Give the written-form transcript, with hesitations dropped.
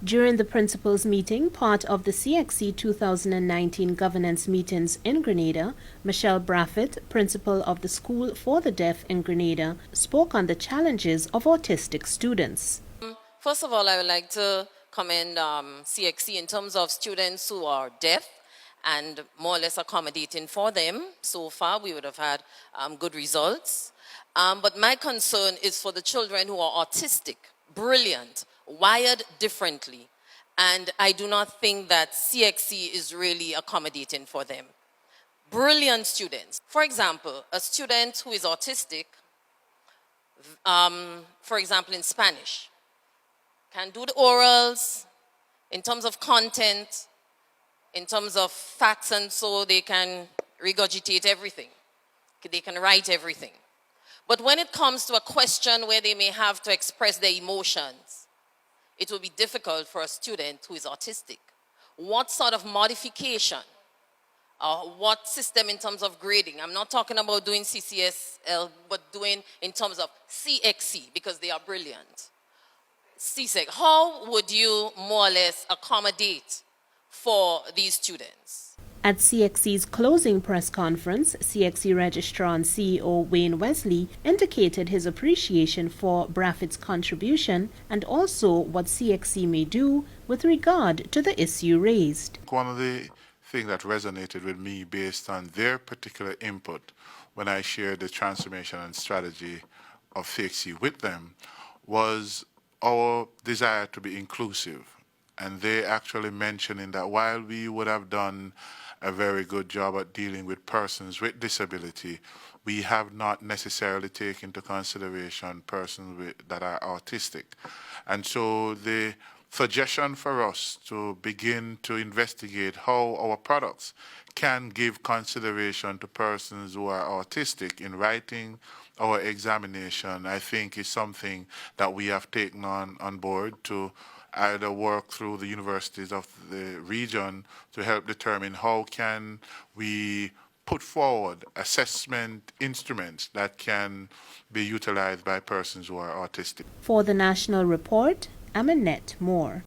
During the principals' meeting, part of the CXC 2019 governance meetings in Grenada, Michelle Braffett, principal of the School for the Deaf in Grenada, spoke on the challenges of autistic students. First of all, I would like to commend CXC in terms of students who are deaf and more or less accommodating for them. So far, we would have had good results. But my concern is for the children who are autistic, brilliant, wired differently. And I do not think that CXC is really accommodating for them. Brilliant students. For example, a student who is autistic, for example, in Spanish, can do the orals in terms of content, in terms of facts, and so they can regurgitate everything. They can write everything. But when it comes to a question where they may have to express their emotions, it will be difficult for a student who is autistic. What sort of modification, what system in terms of grading? I'm not talking about doing CCSL, but doing in terms of CXC, because they are brilliant. CSEC, how would you more or less accommodate for these students? At CXC's closing press conference, CXC Registrar and CEO Wayne Wesley indicated his appreciation for Braffett's contribution and also what CXC may do with regard to the issue raised. One of the things that resonated with me based on their particular input when I shared the transformation and strategy of CXC with them was our desire to be inclusive. And they actually mentioning that while we would have done a very good job at dealing with persons with disability, we have not necessarily taken into consideration persons that are autistic. And so the suggestion for us to begin to investigate how our products can give consideration to persons who are autistic in writing our examination, I think is something that we have taken on board to either work through the universities of the region to help determine how can we put forward assessment instruments that can be utilized by persons who are autistic. For the National Report, I'm Annette Moore.